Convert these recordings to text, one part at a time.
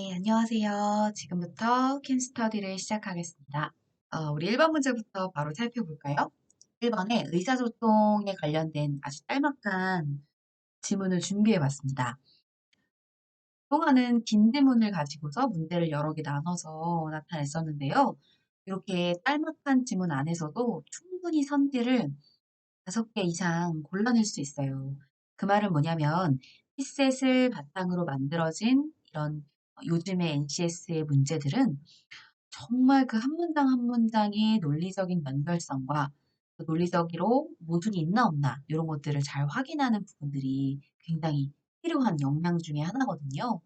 네, 안녕하세요. 지금부터 캔스터디를 시작하겠습니다. 우리 1번 문제부터 바로 살펴볼까요? 1번에 의사소통에 관련된 아주 짤막한 지문을 준비해봤습니다. 그동안은 긴 지문을 가지고서 문제를 여러 개 나눠서 나타냈었는데요. 이렇게 짤막한 지문 안에서도 충분히 선지를 5개 이상 골라낼 수 있어요. 그 말은 뭐냐면 피셋을 바탕으로 만들어진 이런 요즘의 NCS의 문제들은 정말 그 한 문장 한 문장의 논리적인 연결성과 그 논리적으로 모순이 있나 없나 이런 것들을 잘 확인하는 부분들이 굉장히 필요한 역량 중에 하나거든요.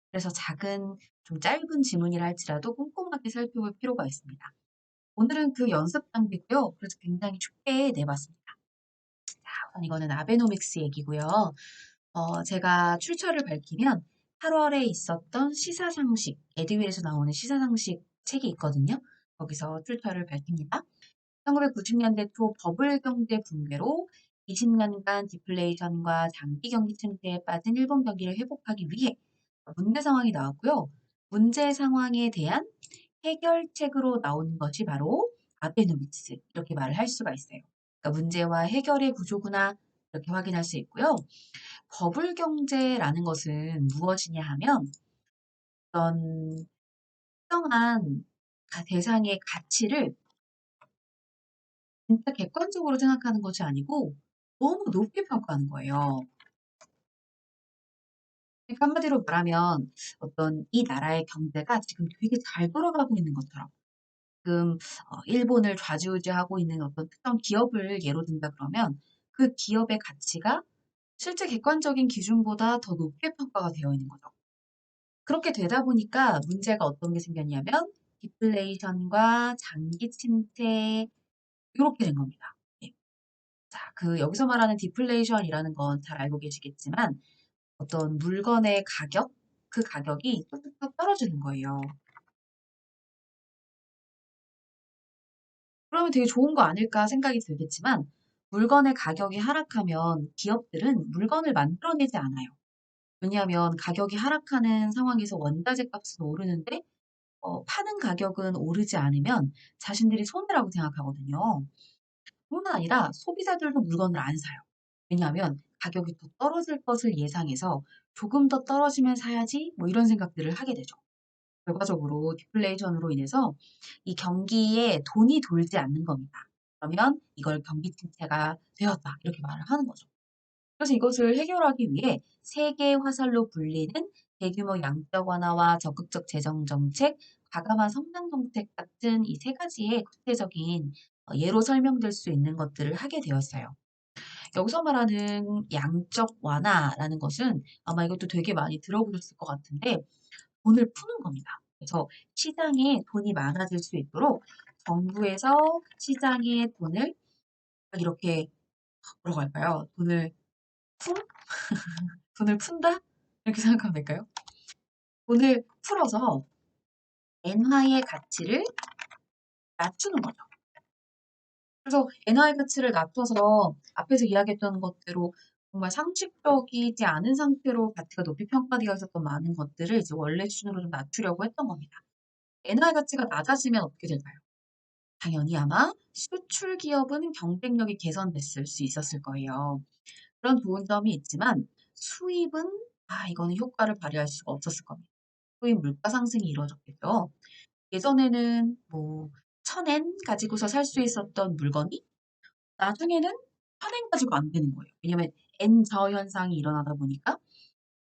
그래서 작은 좀 짧은 지문이라 할지라도 꼼꼼하게 살펴볼 필요가 있습니다. 오늘은 그 연습 단계고요. 그래서 굉장히 쉽게 내봤습니다. 우선 이거는 아베노믹스 얘기고요. 제가 출처를 밝히면 8월에 있었던 시사상식, 에듀윌에서 나오는 시사상식 책이 있거든요. 거기서 출처를 밝힙니다. 1990년대 초 버블 경제 붕괴로 20년간 디플레이션과 장기 경기 침체에 빠진 일본 경기를 회복하기 위해 문제 상황이 나왔고요. 문제 상황에 대한 해결책으로 나온 것이 바로 아베노믹스 이렇게 말을 할 수가 있어요. 그러니까 문제와 해결의 구조구나 이렇게 확인할 수 있고요. 버블 경제라는 것은 무엇이냐 하면 어떤 특정한 대상의 가치를 진짜 객관적으로 생각하는 것이 아니고 너무 높게 평가하는 거예요. 그러니까 한마디로 말하면 어떤 이 나라의 경제가 지금 되게 잘 돌아가고 있는 것처럼 지금 일본을 좌지우지하고 있는 어떤 특정 기업을 예로 든다 그러면 그 기업의 가치가 실제 객관적인 기준보다 더 높게 평가가 되어 있는 거죠. 그렇게 되다 보니까 문제가 어떤 게 생겼냐면 디플레이션과 장기 침체 이렇게 된 겁니다. 예. 자, 그 여기서 말하는 디플레이션이라는 건 잘 알고 계시겠지만 어떤 물건의 가격, 그 가격이 뚝뚝뚝 떨어지는 거예요. 그러면 되게 좋은 거 아닐까 생각이 들겠지만 물건의 가격이 하락하면 기업들은 물건을 만들어내지 않아요. 왜냐하면 가격이 하락하는 상황에서 원자재 값은 오르는데 파는 가격은 오르지 않으면 자신들이 손해라고 생각하거든요. 뿐만 아니라 소비자들도 물건을 안 사요. 왜냐하면 가격이 더 떨어질 것을 예상해서 조금 더 떨어지면 사야지 뭐 이런 생각들을 하게 되죠. 결과적으로 디플레이션으로 인해서 이 경기에 돈이 돌지 않는 겁니다. 그러면 이걸 경기 침체가 되었다 이렇게 말을 하는 거죠. 그래서 이것을 해결하기 위해 세계 화살로 불리는 대규모 양적 완화와 적극적 재정 정책, 과감한 성장 정책 같은 이 세 가지의 구체적인 예로 설명될 수 있는 것들을 하게 되었어요. 여기서 말하는 양적 완화라는 것은 아마 이것도 되게 많이 들어보셨을 것 같은데 돈을 푸는 겁니다. 그래서 시장에 돈이 많아질 수 있도록 정부에서 시장에 돈을 이렇게 뭐라고 할까요? 품? 돈을 푼다? 이렇게 생각하면 될까요? 돈을 풀어서 엔화의 가치를 낮추는 거죠. 그래서 엔화의 가치를 낮춰서 앞에서 이야기했던 것대로 정말 상식적이지 않은 상태로 가치가 높이 평가되어 있었던 많은 것들을 이제 원래 수준으로 좀 낮추려고 했던 겁니다. 엔화의 가치가 낮아지면 어떻게 될까요? 당연히 아마 수출 기업은 경쟁력이 개선됐을 수 있었을 거예요. 그런 좋은 점이 있지만 수입은 이거는 효과를 발휘할 수가 없었을 겁니다. 수입 물가 상승이 이루어졌겠죠. 예전에는 뭐 1,000엔 가지고서 살 수 있었던 물건이 나중에는 1,000엔 가지고 안 되는 거예요. 왜냐면 N저 현상이 일어나다 보니까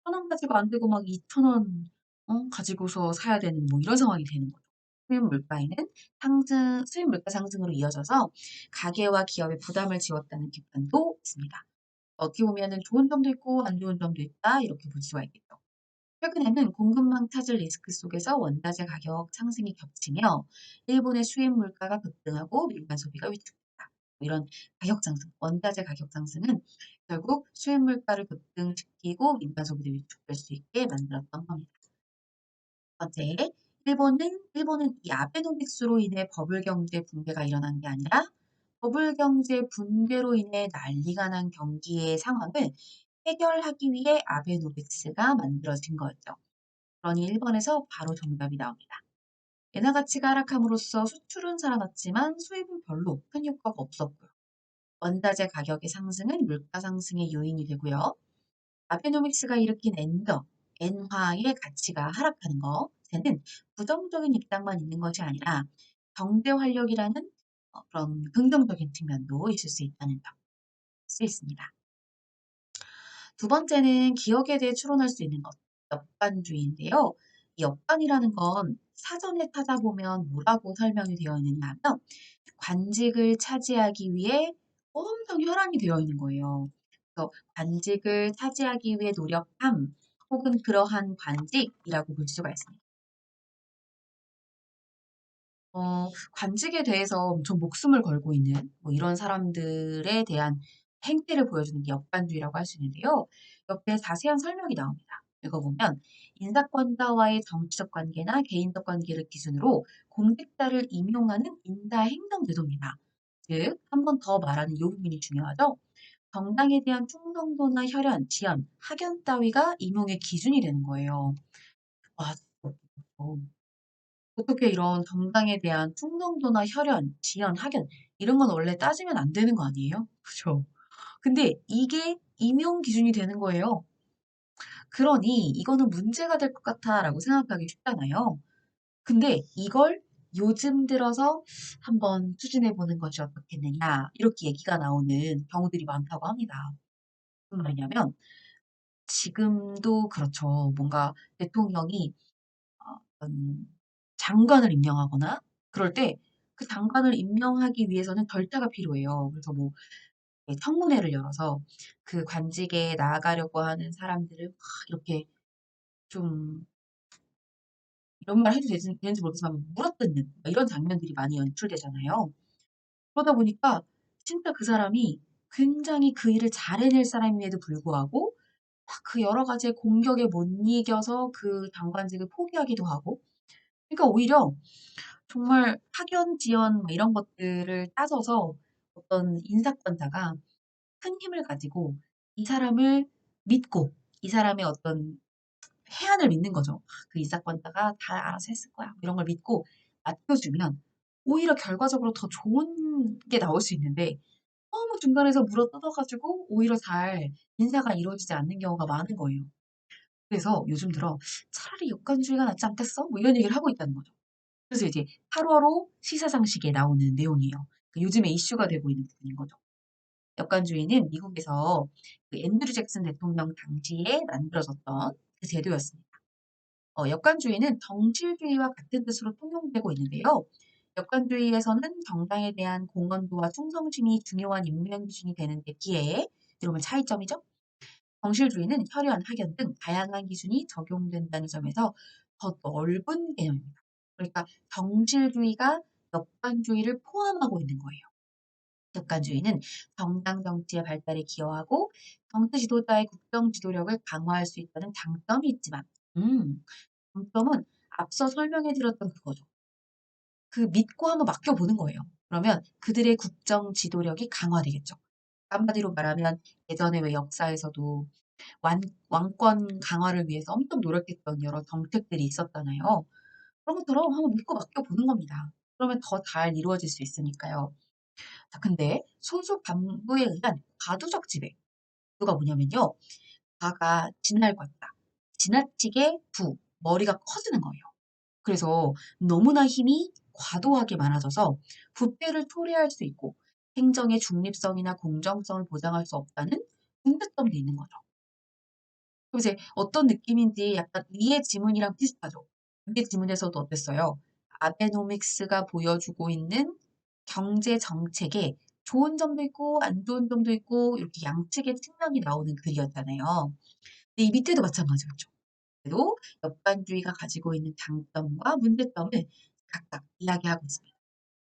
1,000원 가지고 안 되고 막 2,000원 가지고서 사야 되는 뭐 이런 상황이 되는 거죠. 수입 물가에는 수입 물가 상승으로 이어져서 가계와 기업에 부담을 지웠다는 비판도 있습니다. 어떻게 보면은 좋은 점도 있고 안 좋은 점도 있다 이렇게 볼 수가 있겠죠. 최근에는 공급망 차질 리스크 속에서 원자재 가격 상승이 겹치며 일본의 수입 물가가 급등하고 민간 소비가 위축된다. 이런 가격 상승, 원자재 가격 상승은 결국 수입 물가를 급등시키고 민간 소비도 위축될 수 있게 만들었던 겁니다. 번째, 일본은 이 아베노믹스로 인해 버블 경제 붕괴가 일어난 게 아니라 버블 경제 붕괴로 인해 난리가 난 경기의 상황을 해결하기 위해 아베노믹스가 만들어진 거였죠. 그러니 1번에서 바로 정답이 나옵니다. 엔화 가치가 하락함으로써 수출은 살아났지만 수입은 별로 큰 효과가 없었고요. 원자재 가격의 상승은 물가 상승의 요인이 되고요. 아베노믹스가 일으킨 엔화의 가치가 하락하는 것에는 부정적인 입장만 있는 것이 아니라 경제 활력이라는 그런 긍정적인 측면도 있을 수 있다는 점, 수 있습니다. 두 번째는 기억에 대해 추론할 수 있는 것, 역관주의인데요. 이 역관이라는 건 사전에 찾아보면 뭐라고 설명이 되어 있느냐 하면 관직을 차지하기 위해 엄청 혈안이 되어 있는 거예요. 그래서 관직을 차지하기 위해 노력함 혹은 그러한 관직이라고 볼 수가 있습니다. 관직에 대해서 엄청 목숨을 걸고 있는 뭐 이런 사람들에 대한 행태를 보여주는 게 역관주의라고 할 수 있는데요. 옆에 자세한 설명이 나옵니다. 읽어보면 인사권자와의 정치적 관계나 개인적 관계를 기준으로 공직자를 임용하는 인사행정 제도입니다. 즉, 한 번 더 말하는 이 부분이 중요하죠. 정당에 대한 충성도나 혈연, 지연, 학연 따위가 임용의 기준이 되는 거예요. 와, 어떻게 이런 정당에 대한 충성도나 혈연, 지연, 학연 이런 건 원래 따지면 안 되는 거 아니에요? 그죠? 근데 이게 임용 기준이 되는 거예요. 그러니 이거는 문제가 될 것 같아라고 생각하기 쉽잖아요. 근데 이걸 요즘 들어서 한번 추진해 보는 것이 어떻겠느냐 이렇게 얘기가 나오는 경우들이 많다고 합니다. 무슨 말이냐면 지금도 그렇죠. 뭔가 대통령이 어떤 장관을 임명하거나 그럴 때 그 장관을 임명하기 위해서는 절차가 필요해요. 그래서 뭐 청문회를 열어서 그 관직에 나아가려고 하는 사람들을 막 이렇게 좀 이런 말 해도 되는지 모르겠지만 물어뜯는 이런 장면들이 많이 연출되잖아요. 그러다 보니까 진짜 그 사람이 굉장히 그 일을 잘 해낼 사람임에도 불구하고 막 그 여러 가지의 공격에 못 이겨서 그 장관직을 포기하기도 하고 그러니까 오히려 정말 학연, 지연 뭐 이런 것들을 따져서 어떤 인사권자가 큰 힘을 가지고 이 사람을 믿고 이 사람의 어떤 해안을 믿는 거죠. 그 인사권자가 다 알아서 했을 거야. 이런 걸 믿고 맡겨주면 오히려 결과적으로 더 좋은 게 나올 수 있는데 너무 중간에서 물어뜯어가지고 오히려 잘 인사가 이루어지지 않는 경우가 많은 거예요. 그래서 요즘 들어 차라리 역관주의가 낫지 않겠어? 뭐 이런 얘기를 하고 있다는 거죠. 그래서 이제 8월호 시사상식에 나오는 내용이에요. 그 요즘에 이슈가 되고 있는 부분인 거죠. 역관주의는 미국에서 그 앤드류 잭슨 대통령 당시에 만들어졌던 그 제도였습니다. 역관주의는 정실주의와 같은 뜻으로 통용되고 있는데요. 역관주의에서는 정당에 대한 공헌도와 충성심이 중요한 임명 기준이 되는 데 비해 이러면 차이점이죠. 정실주의는 혈연, 학연 등 다양한 기준이 적용된다는 점에서 더 넓은 개념입니다. 그러니까 정실주의가 역관주의를 포함하고 있는 거예요. 역관주의는 정당 정치의 발달에 기여하고 정치 지도자의 국정 지도력을 강화할 수 있다는 장점이 있지만, 장점은 앞서 설명해 드렸던 그거죠. 그 믿고 한번 맡겨보는 거예요. 그러면 그들의 국정 지도력이 강화되겠죠. 한마디로 말하면 예전에 왜 역사에서도 왕권 강화를 위해서 엄청 노력했던 여러 정책들이 있었잖아요. 그런 것처럼 한번 믿고 맡겨보는 겁니다. 그러면 더 잘 이루어질 수 있으니까요. 자, 근데 소수 간부에 의한 과도적 지배. 그가 뭐냐면요. 가가 지날것다. 지나치게 머리가 커지는 거예요. 그래서 너무나 힘이 과도하게 많아져서 부패를 초래할 수 있고 행정의 중립성이나 공정성을 보장할 수 없다는 문제점도 있는 거죠. 그럼 이제 어떤 느낌인지 약간 위의 지문이랑 비슷하죠. 위의 지문에서도 어땠어요? 아베노믹스가 보여주고 있는 경제 정책에 좋은 점도 있고 안 좋은 점도 있고 이렇게 양측의 측면이 나오는 글이었잖아요. 근데 이 밑에도 마찬가지였죠. 그래도 역관주의가 가지고 있는 장점과 문제점을 각각 이야기하고 있습니다.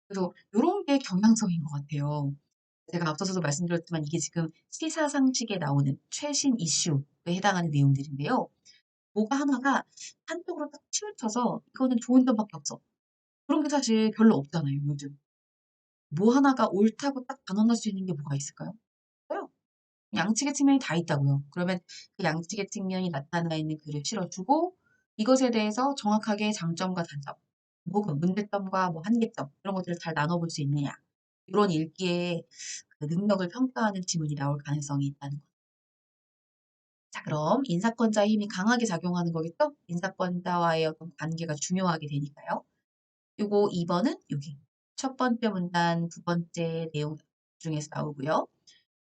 그래서 이런 게 경향성인 것 같아요. 제가 앞서서도 말씀드렸지만 이게 지금 시사상식에 나오는 최신 이슈에 해당하는 내용들인데요. 뭐가 하나가 한쪽으로 딱 치우쳐서 이거는 좋은 점밖에 없어. 그런 게 사실 별로 없잖아요, 요즘. 뭐 하나가 옳다고 딱 단언할 수 있는 게 뭐가 있을까요? 없어요. 양측의 측면이 다 있다고요. 그러면 그 양측의 측면이 나타나 있는 글을 실어주고 이것에 대해서 정확하게 장점과 단점, 혹은 문제점과 뭐 한계점 이런 것들을 잘 나눠볼 수 있느냐. 이런 읽기에 그 능력을 평가하는 지문이 나올 가능성이 있다는 거. 자, 그럼 인사권자의 힘이 강하게 작용하는 거겠죠? 인사권자와의 어떤 관계가 중요하게 되니까요. 요거 2번은 여기. 첫 번째 문단, 두 번째 내용 중에서 나오고요.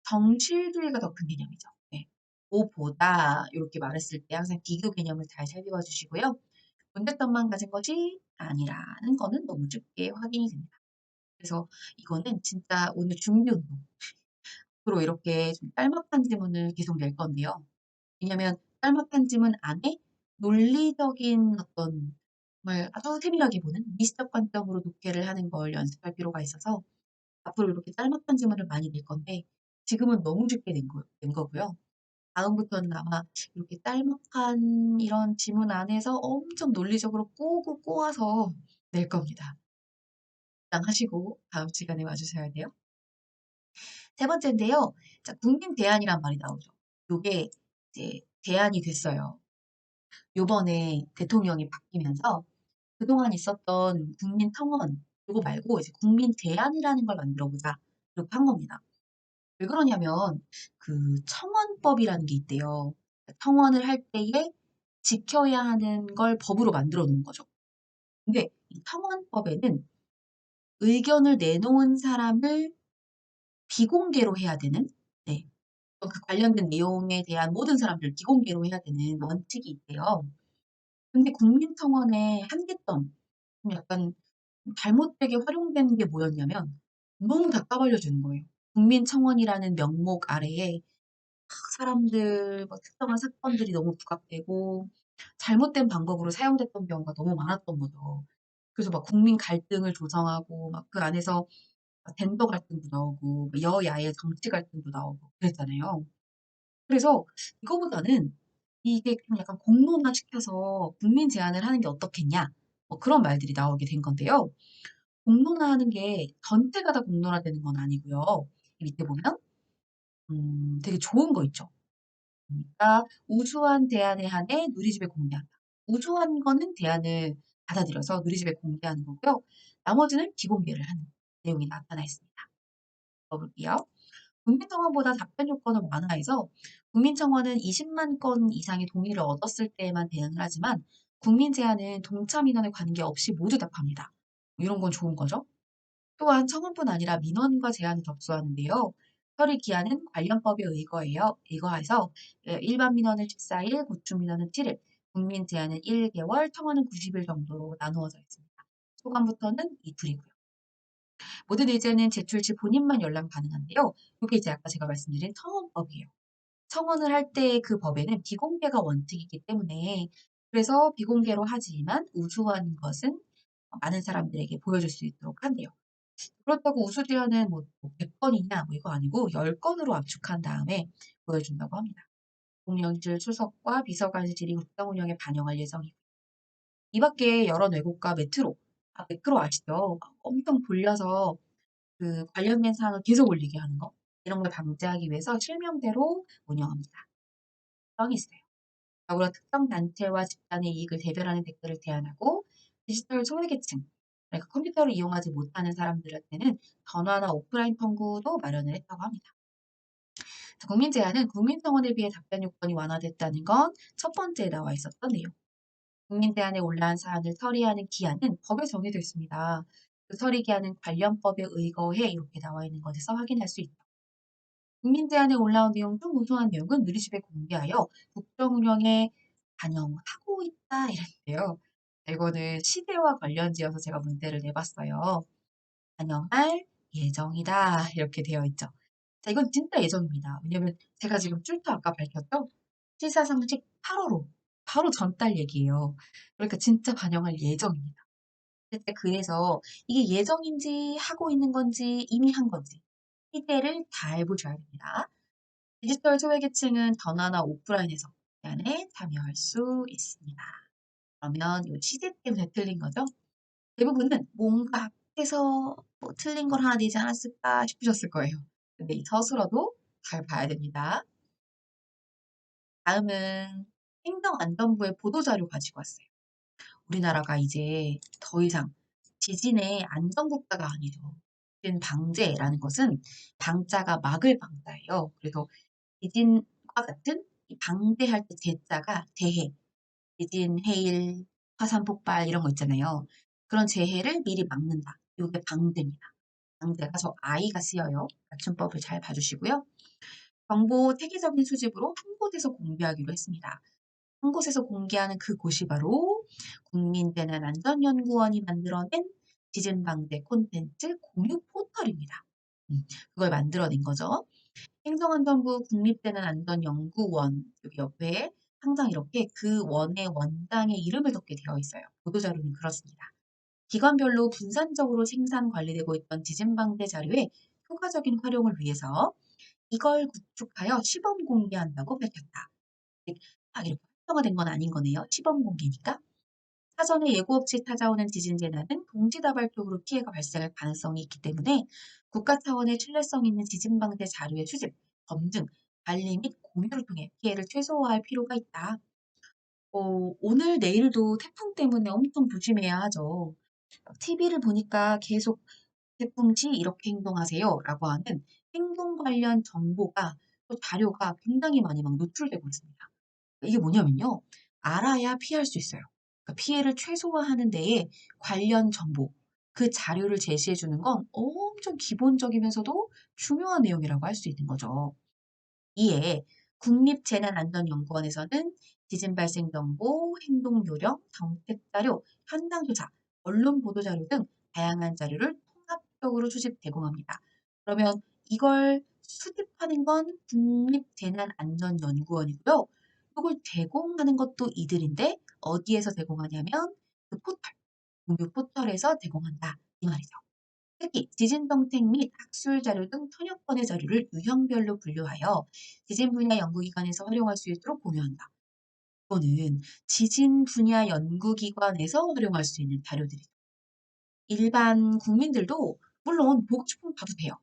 정실주의가 더 큰 개념이죠. 네. 뭐보다 이렇게 말했을 때 항상 비교 개념을 잘 살펴봐 주시고요. 문제점만 가진 것이 아니라는 거는 너무 쉽게 확인이 됩니다. 그래서 이거는 진짜 오늘 준비 운동으로 이렇게 좀 짤막한 지문을 계속 낼 건데요. 왜냐면 짤막한 지문 안에 논리적인 어떤 정말 아주 세밀하게 보는 미시적 관점으로 독해를 하는 걸 연습할 필요가 있어서 앞으로 이렇게 짤막한 지문을 많이 낼 건데 지금은 너무 쉽게 낸 거고요. 다음부터는 아마 이렇게 짤막한 이런 지문 안에서 엄청 논리적으로 꼬고 꼬아서 낼 겁니다. 하시고 다음 시간에 와주셔야 돼요. 세 번째인데요. 자, 국민 대안이란 말이 나오죠. 요게 이제 대안이 됐어요. 요번에 대통령이 바뀌면서 그동안 있었던 국민 청원, 요거 말고 이제 국민 대안이라는 걸 만들어 보자. 이렇게 한 겁니다. 왜 그러냐면 그 청원법이라는 게 있대요. 청원을 할 때에 지켜야 하는 걸 법으로 만들어 놓은 거죠. 근데 이 청원법에는 의견을 내놓은 사람을 비공개로 해야 되는, 네, 그 관련된 내용에 대한 모든 사람들 비공개로 해야 되는 원칙이 있대요. 근데 국민청원의 한계점, 좀 약간 잘못되게 활용된 게 뭐였냐면 너무 다 까발려 주는 거예요. 국민청원이라는 명목 아래에 사람들 뭐 특정한 사건들이 너무 부각되고 잘못된 방법으로 사용됐던 경우가 너무 많았던 거죠. 그래서 막 국민 갈등을 조성하고 막 그 안에서 젠더 갈등도 나오고 여야의 정치 갈등도 나오고 그랬잖아요. 그래서 이거보다는 이게 좀 약간 공론화 시켜서 국민 제안을 하는 게 어떻겠냐 뭐 그런 말들이 나오게 된 건데요. 공론화하는 게 전체가 다 공론화되는 건 아니고요. 이 밑에 보면 되게 좋은 거 있죠. 그러니까 우수한 대안에 한해 누리집에 공개한다. 우수한 거는 대안을 받아들여서 누리집에 공개하는 거고요. 나머지는 비공개를 하는 내용이 나타나 있습니다. 읽어볼게요. 국민청원보다 답변 요건을 완화해서 국민청원은 20만 건 이상의 동의를 얻었을 때에만 대응을 하지만 국민 제안은 동참 인원에 관계없이 모두 답합니다. 이런 건 좋은 거죠. 또한 청원뿐 아니라 민원과 제안을 접수하는데요. 처리 기한은 관련법에 의거해서 일반 민원은 14일, 구축 민원은 7일, 국민 제안은 1개월, 청원은 90일 정도로 나누어져 있습니다. 소감부터는 이 둘이고요. 모든 의제는 제출 시 본인만 열람 가능한데요. 이게 이제 아까 제가 말씀드린 청원법이에요. 청원을 할 때 그 법에는 비공개가 원칙이기 때문에 그래서 비공개로 하지만 우수한 것은 많은 사람들에게 보여줄 수 있도록 한대요. 그렇다고 우수 제안은 뭐 100건이냐 뭐 이거 아니고 10건으로 압축한 다음에 보여준다고 합니다. 대통령실 수석과 비서관실 질의 국정 운영에 반영할 예정이고 이 밖에 여러 왜곡과 메트로 아시죠? 엄청 돌려서 그 관련된 사항을 계속 올리게 하는 거 이런 걸 방지하기 위해서 실명대로 운영합니다. 성이 있어요. 더불어 특정 단체와 집단의 이익을 대변하는 댓글을 제한하고 디지털 소외계층, 그러니까 컴퓨터를 이용하지 못하는 사람들한테는 전화나 오프라인 청구도 마련을 했다고 합니다. 국민 제안은 국민청원에 비해 답변 요건이 완화됐다는 건 첫 번째에 나와 있었던 내용. 국민 제안에 올라온 사안을 처리하는 기한은 법에 정해져 있습니다. 그 처리 기한은 관련법에 의거해 이렇게 나와 있는 것에서 확인할 수 있다. 국민 제안에 올라온 내용 중 우수한 내용은 누리집에 공개하여 국정 운영에 반영하고 있다 이랬는데요. 이거는 시대와 관련지어서 제가 문제를 내봤어요. 반영할 예정이다 이렇게 되어 있죠. 자, 이건 진짜 예정입니다. 왜냐면 제가 지금 출처 아까 밝혔죠? 시사상식 8호로 바로 전달 얘기예요. 그러니까 진짜 반영할 예정입니다. 그래서 이게 예정인지 하고 있는 건지 이미 한 건지 시대를 잘 보셔야 됩니다. 디지털 소외계층은 전화나 오프라인에서 대안에 참여할 수 있습니다. 그러면 이 시대 때문에 틀린 거죠? 대부분은 뭔가 앞에서 뭐 틀린 걸 하나 내지 않았을까 싶으셨을 거예요. 근데 이 서술어도 잘 봐야 됩니다. 다음은 행정안전부의 보도자료 가지고 왔어요. 우리나라가 이제 더 이상 지진의 안전국가가 아니죠. 지진 방제라는 것은 방자가 막을 방자예요. 그래서 지진과 같은 이 방대할 때 재자가 재해, 지진, 해일, 화산 폭발 이런 거 있잖아요. 그런 재해를 미리 막는다. 이게 방제입니다. 방제가 저 아이가 쓰여요. 맞춤법을 잘 봐주시고요. 정보 체계적인 수집으로 한 곳에서 공개하기로 했습니다. 한 곳에서 공개하는 그곳이 바로 국민재난안전연구원이 만들어낸 지진방재 콘텐츠 공유 포털입니다. 그걸 만들어낸 거죠. 행정안전부 국립재난안전연구원 여기 옆에 항상 이렇게 그 원의 원장의 이름을 적게 되어 있어요. 보도자료는 그렇습니다. 기관별로 분산적으로 생산 관리되고 있던 지진방재 자료의 효과적인 활용을 위해서 이걸 구축하여 시범 공개한다고 밝혔다. 딱 이렇게 활성화된 건 아닌 거네요. 시범 공개니까. 사전에 예고 없이 찾아오는 지진 재난은 동시다발적으로 피해가 발생할 가능성이 있기 때문에 국가 차원의 신뢰성 있는 지진 방제 자료의 수집, 검증, 관리 및 공유를 통해 피해를 최소화할 필요가 있다. 오늘 내일도 태풍 때문에 엄청 조심해야 하죠. TV를 보니까 계속 태풍 시 이렇게 행동하세요 라고 하는 행동 관련 정보가 또 자료가 굉장히 많이 막 노출되고 있습니다. 이게 뭐냐면요. 알아야 피할 수 있어요. 그러니까 피해를 최소화하는 데에 관련 정보, 그 자료를 제시해 주는 건 엄청 기본적이면서도 중요한 내용이라고 할 수 있는 거죠. 이에 국립재난안전연구원에서는 지진 발생 정보, 행동 요령, 정책 자료, 현장 조사, 언론 보도 자료 등 다양한 자료를 통합적으로 수집 제공합니다. 그러면 이걸 수집하는 건 국립재난안전연구원이고요. 이걸 제공하는 것도 이들인데 어디에서 제공하냐면 그 포털, 공유 포털에서 제공한다 이 말이죠. 특히 지진 정책 및 학술 자료 등 천여 건의 자료를 유형별로 분류하여 지진 분야 연구기관에서 활용할 수 있도록 공유한다. 이거는 지진 분야 연구기관에서 활용할 수 있는 자료들이죠. 일반 국민들도 물론 보고 싶으면 봐도 돼요.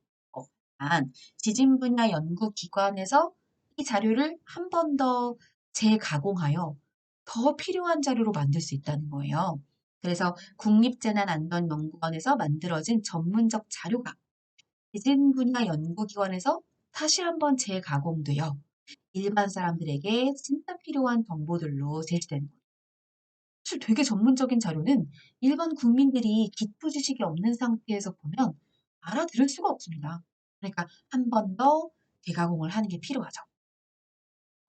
단 지진 분야 연구기관에서 이 자료를 한 번 더 재가공하여 더 필요한 자료로 만들 수 있다는 거예요. 그래서 국립재난안전연구원에서 만들어진 전문적 자료가 지진 분야 연구기관에서 다시 한번 재가공되어 일반 사람들에게 진짜 필요한 정보들로 제시되는 거예요. 사실 되게 전문적인 자료는 일반 국민들이 기초 지식이 없는 상태에서 보면 알아들을 수가 없습니다. 그러니까 한 번 더 재가공을 하는 게 필요하죠.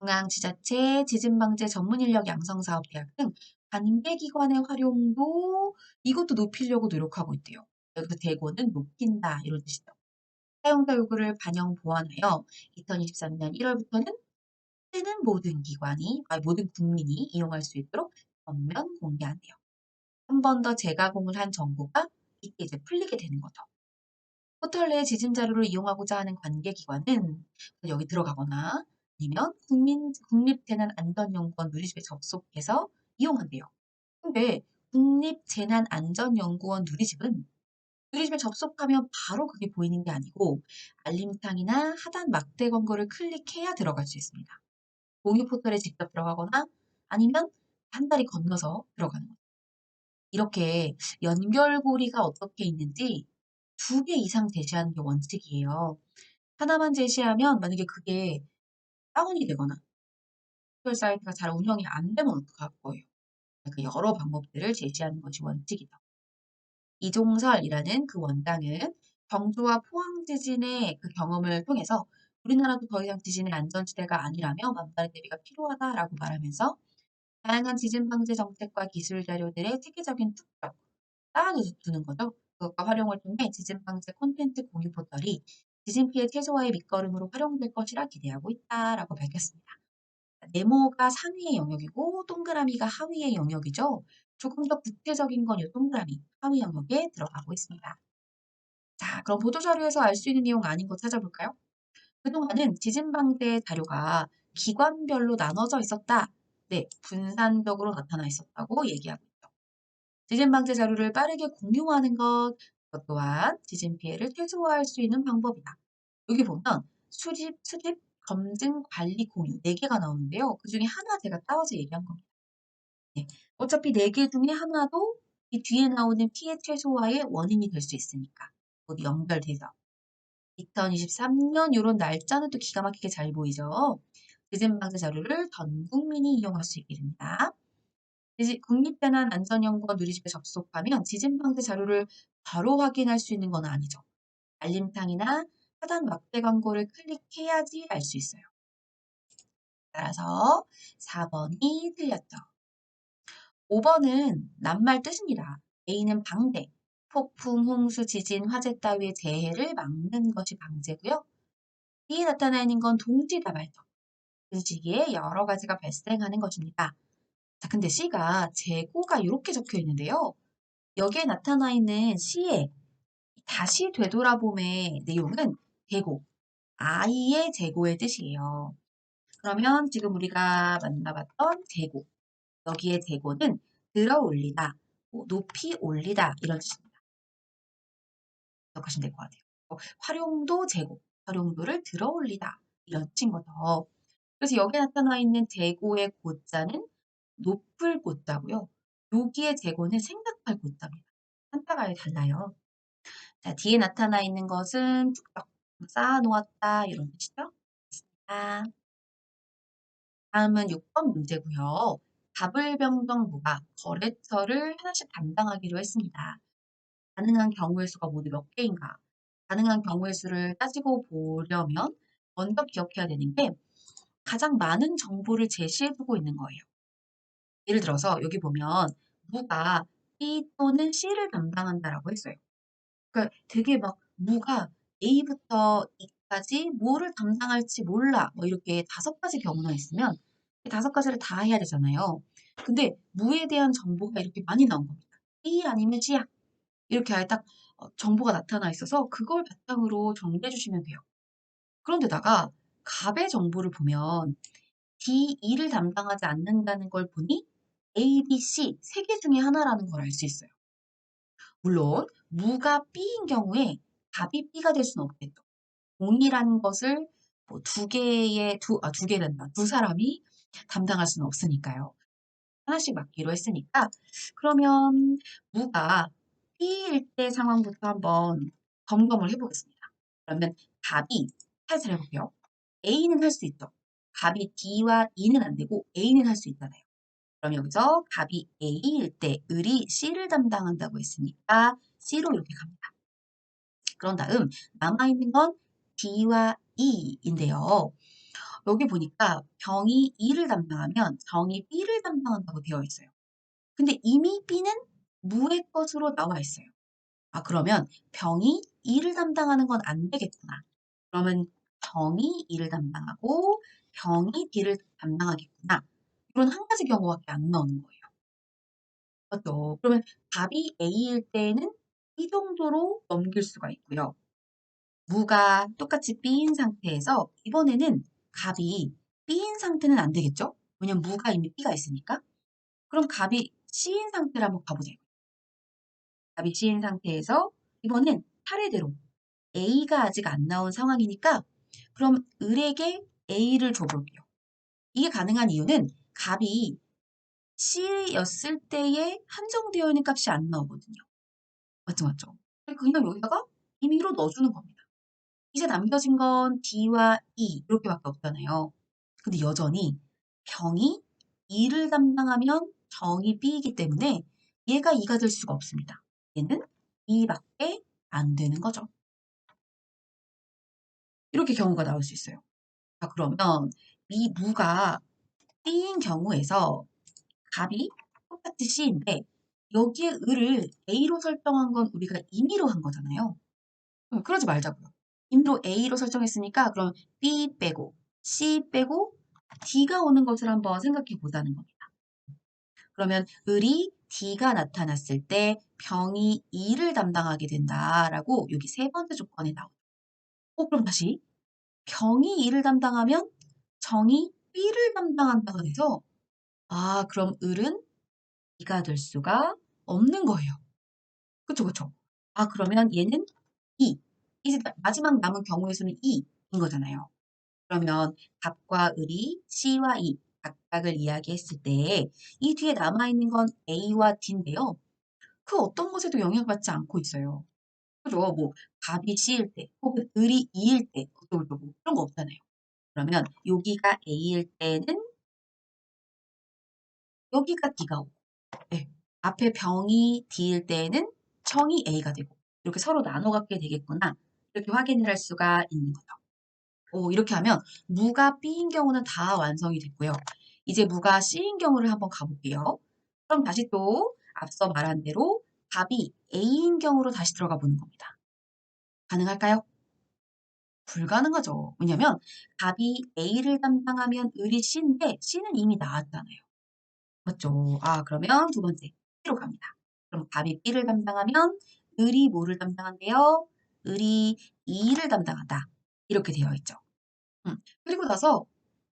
중앙지자체, 지진방재 전문인력 양성사업대학 등 관계기관의 활용도 이것도 높이려고 노력하고 있대요. 여기서 대고는 높인다 이런 뜻이죠. 사용자 요구를 반영 보완하여 2023년 1월부터는 쓰는 모든 기관이, 모든 국민이 이용할 수 있도록 전면 공개한대요. 한 번 더 재가공을 한 정보가 이때 이제 풀리게 되는 거죠. 포털 내 지진 자료를 이용하고자 하는 관계기관은 여기 들어가거나 아니면 국립재난안전연구원 누리집에 접속해서 이용한대요. 근데 국립재난안전연구원 누리집에 접속하면 바로 그게 보이는 게 아니고 알림창이나 하단 막대 광고를 클릭해야 들어갈 수 있습니다. 공유 포털에 직접 들어가거나 아니면 한 다리 건너서 들어가는 거죠. 이렇게 연결고리가 어떻게 있는지 2개 이상 제시하는 게 원칙이에요. 하나만 제시하면 만약에 그게 다운이 되거나 포털 사이트가 잘 운영이 안 되면 어떡할 거예요. 그러니까 여러 방법들을 제시하는 것이 원칙이죠. 이종설이라는 그 원장은 경주와 포항 지진의 그 경험을 통해서 우리나라도 더 이상 지진의 안전지대가 아니라며 만반의 대비가 필요하다라고 말하면서 다양한 지진 방제 정책과 기술 자료들의 체계적인 축적, 쌓아두는 거죠. 그것과 활용을 통해 지진 방제 콘텐츠 공유 포털이 지진 피해 최소화의 밑거름으로 활용될 것이라 기대하고 있다라고 밝혔습니다. 네모가 상위의 영역이고 동그라미가 하위의 영역이죠. 조금 더 구체적인 건 이 동그라미, 하위 영역에 들어가고 있습니다. 자, 그럼 보도자료에서 알 수 있는 내용 아닌 거 찾아볼까요? 그동안은 지진 방제 자료가 기관별로 나눠져 있었다. 네, 분산적으로 나타나 있었다고 얘기하고 있죠. 지진 방제 자료를 빠르게 공유하는 것, 그것 또한 지진 피해를 최소화할 수 있는 방법이다. 여기 보면 수집, 검증, 관리, 공유 4개가 나오는데요. 그 중에 하나 제가 따와서 얘기한 겁니다. 네. 어차피 4개 중에 하나도 이 뒤에 나오는 피해 최소화의 원인이 될 수 있으니까 모두 연결돼서 2023년 이런 날짜는 또 기가 막히게 잘 보이죠. 지진 방지 자료를 전 국민이 이용할 수 있게 됩니다. 국립재난안전연구원 누리집에 접속하면 지진 방지 자료를 바로 확인할 수 있는 건 아니죠. 알림창이나 하단 막대 광고를 클릭해야지 알 수 있어요. 따라서 4번이 틀렸죠. 5번은 낱말 뜻입니다. A는 방대, 폭풍, 홍수, 지진, 화재 따위의 재해를 막는 것이 방제고요. B에 나타나 있는 건 동시다 발적, 그 시기에 여러 가지가 발생하는 것입니다. 자, 근데 C가 재고가 이렇게 적혀 있는데요. 여기에 나타나 있는 C의 다시 되돌아봄의 내용은 재고, 아이의 재고의 뜻이에요. 그러면 지금 우리가 만나봤던 재고, 여기에 재고는 들어 올리다, 높이 올리다 이런 뜻입니다. 기억하시면 될 것 같아요. 활용도 재고, 활용도를 들어 올리다 이런 뜻인 거죠. 그래서 여기에 나타나 있는 재고의 고자는 높을 고자고요. 여기에 재고는 생각할 고자입니다. 한자가 아예 달라요. 자, 뒤에 나타나 있는 것은 툭떡, 쌓아놓았다 이런 뜻이죠. 자, 다음은 6번 문제고요. 가불병정부가 거래처를 하나씩 담당하기로 했습니다. 가능한 경우의 수가 모두 몇 개인가? 가능한 경우의 수를 따지고 보려면 먼저 기억해야 되는 게 가장 많은 정보를 제시해주고 있는 거예요. 예를 들어서 여기 보면 무가 B 또는 C를 담당한다라고 했어요. 그러니까 되게 막 무가 A부터 E까지 뭐를 담당할지 몰라. 뭐 이렇게 5가지 경우나 있으면 이 5가지를 다 해야 되잖아요. 근데 무에 대한 정보가 이렇게 많이 나온 겁니다. B 아니면 C야. 이렇게 아예 딱 정보가 나타나 있어서 그걸 바탕으로 정리해 주시면 돼요. 그런데다가 갑의 정보를 보면 D, E를 담당하지 않는다는 걸 보니 A, B, C 3개 중에 하나라는 걸 알 수 있어요. 물론 무가 B인 경우에 갑이 B가 될 수는 없겠죠. 동일한 것을 뭐 두 개란다. 두 사람이 담당할 수는 없으니까요. 하나씩 맡기로 했으니까 그러면 무가 B일 때 상황부터 한번 점검을 해보겠습니다. 그러면 갑이 탈퇴를 해볼게요. A는 할 수 있죠. 갑이 D와 E는 안 되고 A는 할 수 있잖아요. 그럼 여기서 갑이 A일 때 을이 C를 담당한다고 했으니까 C로 이렇게 갑니다. 그런 다음 남아있는 건 D와 E인데요. 여기 보니까 병이 E를 담당하면 정이 B를 담당한다고 되어 있어요. 근데 이미 B는 무의 것으로 나와 있어요. 아, 그러면 병이 E를 담당하는 건 안 되겠구나. 그러면 정이 E를 담당하고 병이 B를 담당하겠구나. 이런 한 가지 경우밖에 안 나오는 거예요. 맞죠? 그러면 답이 A일 때는 이 정도로 넘길 수가 있고요. 무가 똑같이 B인 상태에서 이번에는 갑이 B인 상태는 안 되겠죠? 왜냐면 무가 이미 B가 있으니까. 그럼 갑이 C인 상태를 한번 가보자요. 갑이 C인 상태에서 이번엔 차례대로 A가 아직 안 나온 상황이니까 그럼 을에게 A를 줘볼게요. 이게 가능한 이유는 갑이 C였을 때에 한정되어 있는 값이 안 나오거든요. 맞죠, 맞죠? 그냥 여기다가 임의로 넣어주는 겁니다. 이제 남겨진 건 D와 E 이렇게밖에 없잖아요. 근데 여전히 병이 E를 담당하면 정이 B이기 때문에 얘가 E가 될 수가 없습니다. 얘는 E밖에 안 되는 거죠. 이렇게 경우가 나올 수 있어요. 자, 그러면 이 무가 B인 경우에서 갑이 똑같이 C인데 여기에 을을 A로 설정한 건 우리가 임의로 한 거잖아요. 그러지 말자고요. 임의로 A로 설정했으니까 그럼 B 빼고 C 빼고 D가 오는 것을 한번 생각해 보자는 겁니다. 그러면 을이 D가 나타났을 때 병이 E를 담당하게 된다라고 여기 3번째 조건에 나오죠. 그럼 다시 병이 E를 담당하면 정이 B를 담당한다가 돼서 그럼 을은 E가 될 수가 없는 거예요. 그쵸, 그쵸. 그러면 얘는 E. 이제 마지막 남은 경우의 수는 E인 거잖아요. 그러면 갑과 을이 C와 E 각각을 이야기했을 때 이 뒤에 남아있는 건 A와 D인데요. 그 어떤 것에도 영향받지 않고 있어요. 그죠? 뭐 갑이 C일 때 혹은 을이 E일 때 어쩌고저쩌고 그런 거 없잖아요. 그러면 여기가 A일 때는 여기가 D가 오고 네. 앞에 병이 D일 때는 청이 A가 되고 이렇게 서로 나눠 갖게 되겠구나. 이렇게 확인을 할 수가 있는 거죠. 이렇게 하면 무가 B인 경우는 다 완성이 됐고요. 이제 무가 C인 경우를 한번 가볼게요. 그럼 다시 또 앞서 말한 대로 답이 A인 경우로 다시 들어가 보는 겁니다. 가능할까요? 불가능하죠. 왜냐면 답이 A를 담당하면 을이 C인데 C는 이미 나왔잖아요. 맞죠? 그러면 두 번째 B로 갑니다. 그럼 답이 B를 담당하면 을이 뭐를 담당한대요? 을이 E를 담당한다. 이렇게 되어 있죠. 그리고 나서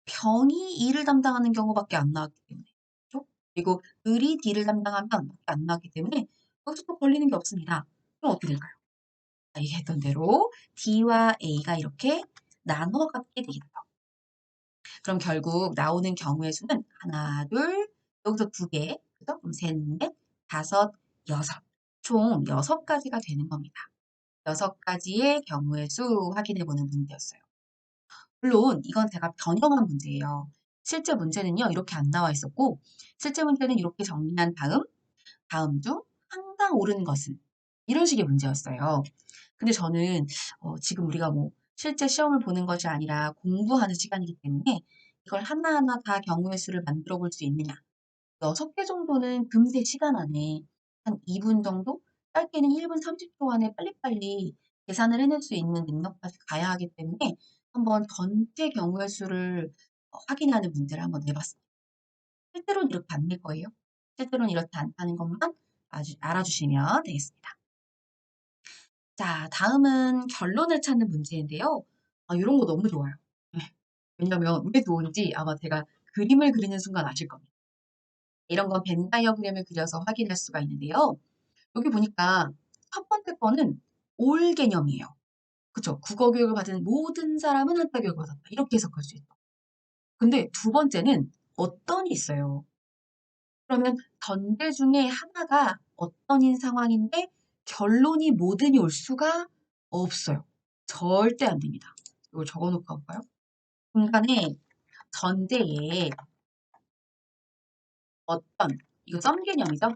병이 E를 담당하는 경우밖에 안 나왔기 때문에. 그렇죠? 그리고 을이 D를 담당하면 밖에 안 나왔기 때문에 여기서 또 걸리는 게 없습니다. 그럼 어떻게 될까요? 얘기했던 대로 D와 A가 이렇게 나눠 갖게 되겠죠. 그럼 결국 나오는 경우의 수는 하나, 둘, 여기서 두 개, 그죠? 그럼 셋, 넷, 다섯, 여섯. 총 여섯 가지가 되는 겁니다. 여섯 가지의 경우의 수 확인해 보는 문제였어요. 물론 이건 제가 변형한 문제예요. 실제 문제는요, 이렇게 안 나와 있었고, 실제 문제는 이렇게 정리한 다음 중 항상 옳은 것은 이런 식의 문제였어요. 근데 저는 지금 우리가 뭐 실제 시험을 보는 것이 아니라 공부하는 시간이기 때문에 이걸 하나하나 다 경우의 수를 만들어 볼 수 있느냐. 6개 정도는 금세 시간 안에 한 2분 정도? 짧게는 1분 30초 안에 빨리빨리 계산을 해낼 수 있는 능력까지 가야 하기 때문에 한번 전체 경우의 수를 확인하는 문제를 한번 내봤습니다. 실제로는 이렇게 안 낼 거예요. 실제로는 이렇지 않다는 것만 아주 알아주시면 되겠습니다. 자, 다음은 결론을 찾는 문제인데요. 이런 거 너무 좋아요. 네. 왜냐면 왜 좋은지 아마 제가 그림을 그리는 순간 아실 겁니다. 이런 건 벤 다이어그램을 그려서 확인할 수가 있는데요. 여기 보니까 첫 번째 거는 올 개념이에요. 그쵸? 국어 교육을 받은 모든 사람은 한자 교육을 받았다. 이렇게 해석할 수 있다. 근데 두 번째는 어떤이 있어요. 그러면 전제 중에 하나가 어떤인 상황인데 결론이 뭐든이 올 수가 없어요. 절대 안 됩니다. 이걸 적어놓고 가볼까요? 중간에 전제에 어떤, 이거 점 개념이죠?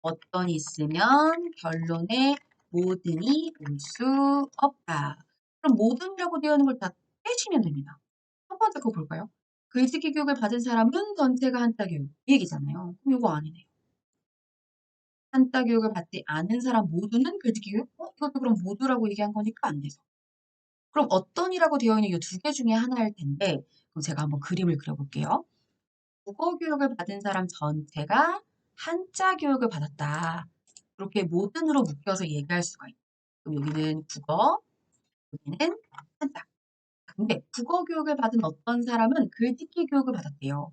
어떤이 있으면 결론에 모든이 올 수 없다. 그럼 모든이라고 되어 있는 걸 다 떼시면 됩니다. 첫 번째 거 볼까요? 글쓰기 교육을 받은 사람은 전체가 한자 교육. 이 얘기잖아요. 그럼 이거 아니네요. 한자 교육을 받지 않은 사람 모두는 글쓰기 교육? 이것도 그럼 모두라고 얘기한 거니까 안 되죠. 그럼 어떤이라고 되어 있는 이 두 개 중에 하나일 텐데, 그럼 제가 한번 그림을 그려볼게요. 국어 교육을 받은 사람 전체가 한자 교육을 받았다. 이렇게 모든으로 묶여서 얘기할 수가 있어요. 그럼 여기는 국어, 여기는 한자. 근데 국어 교육을 받은 어떤 사람은 글짓기 교육을 받았대요.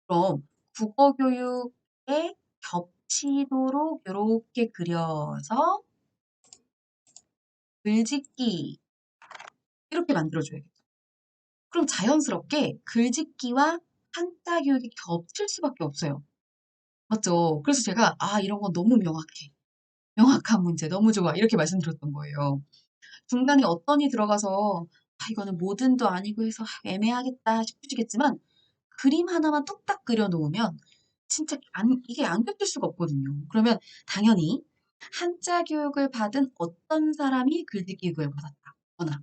그럼 국어 교육에 겹치도록 이렇게 그려서 글짓기 이렇게 만들어줘야겠죠. 그럼 자연스럽게 글짓기와 한자 교육이 겹칠 수밖에 없어요. 맞죠? 그래서 제가 이런 건 너무 명확해. 명확한 문제 너무 좋아. 이렇게 말씀드렸던 거예요. 중간에 어떤이 들어가서 이거는 뭐든도 아니고 해서 애매하겠다 싶으시겠지만 그림 하나만 뚝딱 그려놓으면 진짜 이게 안 겹칠 수가 없거든요. 그러면 당연히 한자 교육을 받은 어떤 사람이 글짓기 교육을 받았다. 거나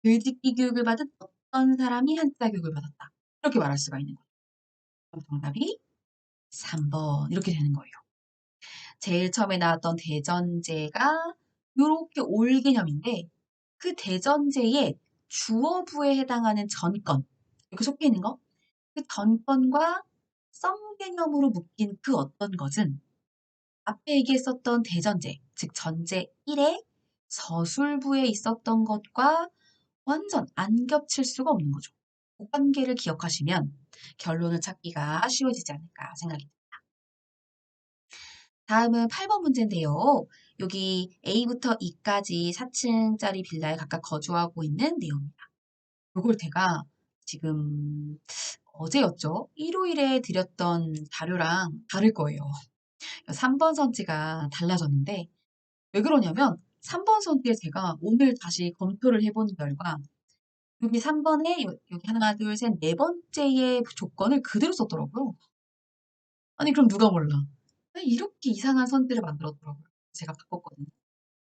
글짓기 교육을 받은 어떤 사람이 한자 교육을 받았다. 이렇게 말할 수가 있는 거예요. 그럼 정답이 3번 이렇게 되는 거예요. 제일 처음에 나왔던 대전제가 요렇게 올 개념인데 그 대전제의 주어부에 해당하는 전건 이렇게 속해 있는 거 그 전건과 썸 개념으로 묶인 그 어떤 것은 앞에 얘기했었던 대전제 즉 전제 1의 서술부에 있었던 것과 완전 안 겹칠 수가 없는 거죠. 그 관계를 기억하시면 결론을 찾기가 쉬워지지 않을까 생각이 듭니다. 다음은 8번 문제인데요. 여기 A부터 E까지 4층짜리 빌라에 각각 거주하고 있는 내용입니다. 이걸 제가 지금 어제였죠? 일요일에 드렸던 자료랑 다를 거예요. 3번 선지가 달라졌는데 왜 그러냐면 3번 선지에 제가 오늘 다시 검토를 해본 결과 여기 3번에 여기 하나, 둘, 셋, 네 번째의 조건을 그대로 썼더라고요. 아니 그럼 누가 몰라? 아니, 이렇게 이상한 선지를 만들었더라고요. 제가 바꿨거든요.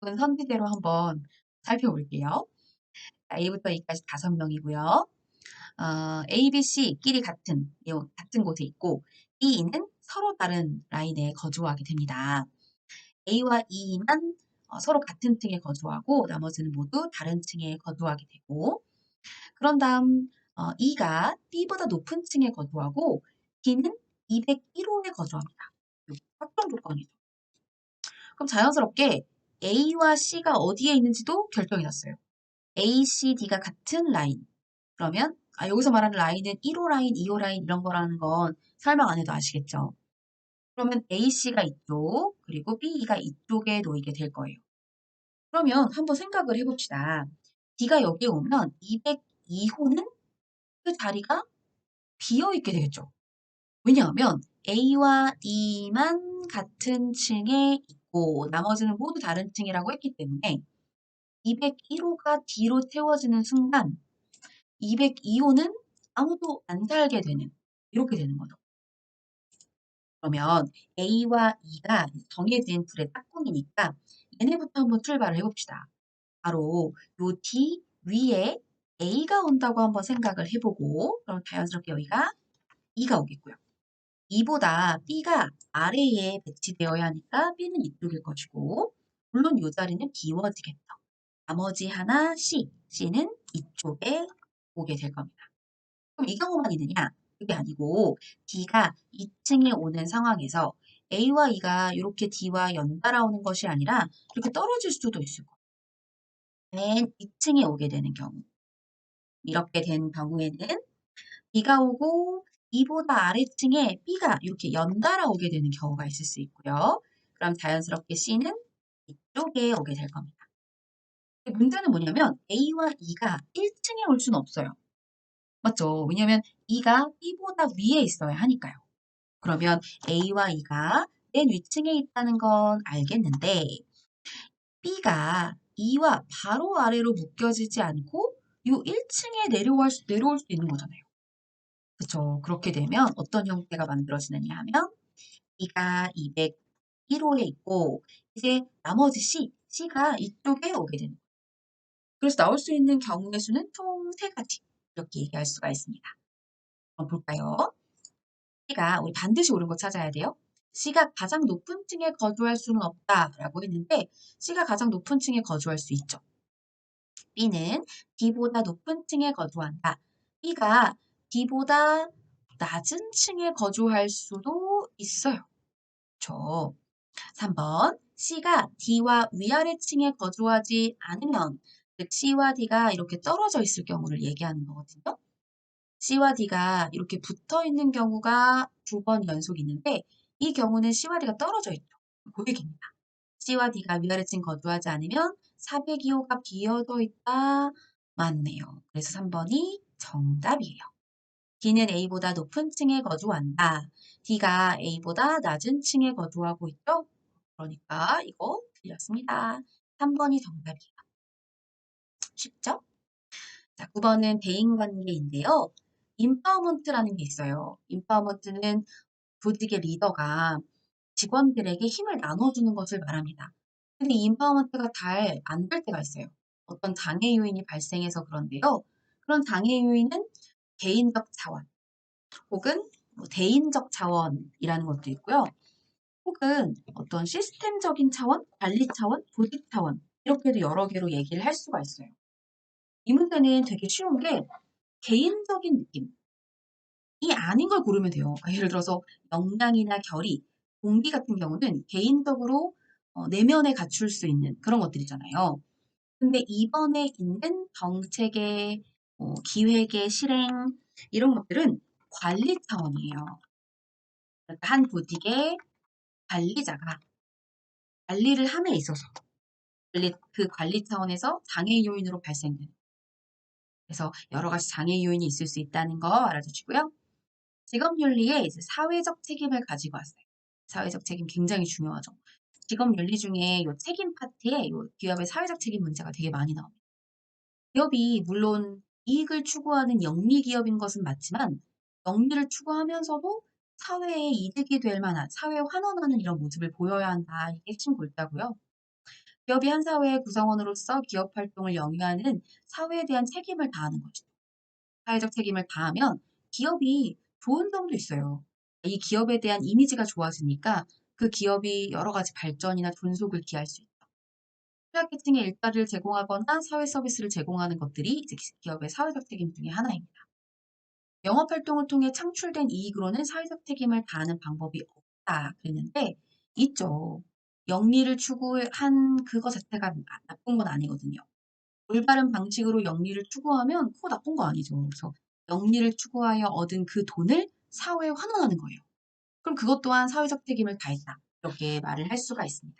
그건 선지대로 한번 살펴볼게요. 자, A부터 E까지 5명이고요. A, B, C끼리 같은 곳에 있고 B는 서로 다른 라인에 거주하게 됩니다. A와 E만 서로 같은 층에 거주하고 나머지는 모두 다른 층에 거주하게 되고 그런 다음 E가 B보다 높은 층에 거주하고 D는 201호에 거주합니다. 확정 조건이죠. 그럼 자연스럽게 A와 C가 어디에 있는지도 결정이 났어요. A, C, D가 같은 라인. 그러면 여기서 말하는 라인은 1호 라인, 2호 라인 이런 거라는 건 설명 안 해도 아시겠죠? 그러면 A, C가 이쪽, 그리고 B, E가 이쪽에 놓이게 될 거예요. 그러면 한번 생각을 해봅시다. D가 여기에 오면 202호는 그 자리가 비어있게 되겠죠. 왜냐하면 A와 E만 같은 층에 있고 나머지는 모두 다른 층이라고 했기 때문에 201호가 D로 채워지는 순간 202호는 아무도 안 살게 되는 이렇게 되는 거죠. 그러면 A와 E가 정해진 둘의 짝꿍이니까 얘네부터 한번 출발을 해봅시다. 바로 요 D 위에 A가 온다고 한번 생각을 해보고 그럼 자연스럽게 여기가 E가 오겠고요. E보다 B가 아래에 배치되어야 하니까 B는 이쪽일 것이고 물론 이 자리는 비워지겠죠. 나머지 하나 C는 이쪽에 오게 될 겁니다. 그럼 이 경우만 있느냐? 그게 아니고 D가 2층에 오는 상황에서 A와 E가 이렇게 D와 연달아 오는 것이 아니라 이렇게 떨어질 수도 있을 거예요. 맨 2층에 오게 되는 경우. 이렇게 된 경우에는 B가 오고 E보다 아래층에 B가 이렇게 연달아 오게 되는 경우가 있을 수 있고요. 그럼 자연스럽게 C는 이쪽에 오게 될 겁니다. 문제는 뭐냐면 A와 E가 1층에 올 수는 없어요. 맞죠? 왜냐면 E가 B보다 위에 있어야 하니까요. 그러면 A와 E가 맨 위층에 있다는 건 알겠는데 B가 E와 바로 아래로 묶여지지 않고 이 1층에 내려올 수 있는 거잖아요. 그렇죠. 그렇게 되면 어떤 형태가 만들어지느냐 하면 B가 201호에 있고 이제 나머지 C가 이쪽에 오게 되는 거예요. 그래서 나올 수 있는 경우의 수는 총 3가지 이렇게 얘기할 수가 있습니다. 한번 볼까요? C가 우리 반드시 옳은 거 찾아야 돼요. C가 가장 높은 층에 거주할 수는 없다라고 했는데 C가 가장 높은 층에 거주할 수 있죠. B는 D보다 높은 층에 거주한다. B가 D보다 낮은 층에 거주할 수도 있어요. 그렇죠. 3번 C가 D와 위아래 층에 거주하지 않으면 즉 C와 D가 이렇게 떨어져 있을 경우를 얘기하는 거거든요. C와 D가 이렇게 붙어 있는 경우가 2번 연속 있는데 이 경우는 C와 D가 떨어져 있죠. 고객입니다. C와 D가 위아래층 거주하지 않으면 402호가 비어져 있다. 맞네요. 그래서 3번이 정답이에요. D는 A보다 높은 층에 거주한다. D가 A보다 낮은 층에 거주하고 있죠? 그러니까 이거 틀렸습니다. 3번이 정답이에요. 쉽죠? 자, 9번은 대인관계인데요. 인파워먼트라는 게 있어요. 인파워먼트는 조직의 리더가 직원들에게 힘을 나눠주는 것을 말합니다. 근데 이 인파워먼트가 잘 안 될 때가 있어요. 어떤 장애 요인이 발생해서 그런데요. 그런 장애 요인은 개인적 차원 혹은 뭐 대인적 차원이라는 것도 있고요. 혹은 어떤 시스템적인 차원, 관리 차원, 조직 차원 이렇게도 여러 개로 얘기를 할 수가 있어요. 이 문제는 되게 쉬운 게 개인적인 느낌이 아닌 걸 고르면 돼요. 예를 들어서 역량이나 결의, 동기 같은 경우는 개인적으로 내면에 갖출 수 있는 그런 것들이잖아요. 근데 이번에 있는 정책의 기획의 실행 이런 것들은 관리 차원이에요. 그러니까 한 조직의 관리자가 관리를 함에 있어서 그 관리 차원에서 장애 요인으로 발생되는 그래서 여러 가지 장애 요인이 있을 수 있다는 거 알아두시고요. 직업윤리에 이제 사회적 책임을 가지고 왔어요. 사회적 책임 굉장히 중요하죠. 직업윤리 중에 요 책임 파트에 요 기업의 사회적 책임 문제가 되게 많이 나옵니다. 기업이 물론 이익을 추구하는 영리 기업인 것은 맞지만 영리를 추구하면서도 사회에 이득이 될 만한 사회에 환원하는 이런 모습을 보여야 한다. 이게 핵심 골자고요. 기업이 한 사회의 구성원으로서 기업 활동을 영위하는 사회에 대한 책임을 다하는 것이죠. 사회적 책임을 다하면 기업이 좋은 점도 있어요. 이 기업에 대한 이미지가 좋아지니까 그 기업이 여러 가지 발전이나 존속을 기할 수 있죠. 취약계층에 일자리를 제공하거나 사회 서비스를 제공하는 것들이 이제 기업의 사회적 책임 중에 하나입니다. 영업활동을 통해 창출된 이익으로는 사회적 책임을 다하는 방법이 없다 그랬는데 있죠. 영리를 추구한 그거 자체가 나쁜 건 아니거든요. 올바른 방식으로 영리를 추구하면 그거 나쁜 거 아니죠. 그래서 영리를 추구하여 얻은 그 돈을 사회에 환원하는 거예요. 그럼 그것 또한 사회적 책임을 다했다. 이렇게 말을 할 수가 있습니다.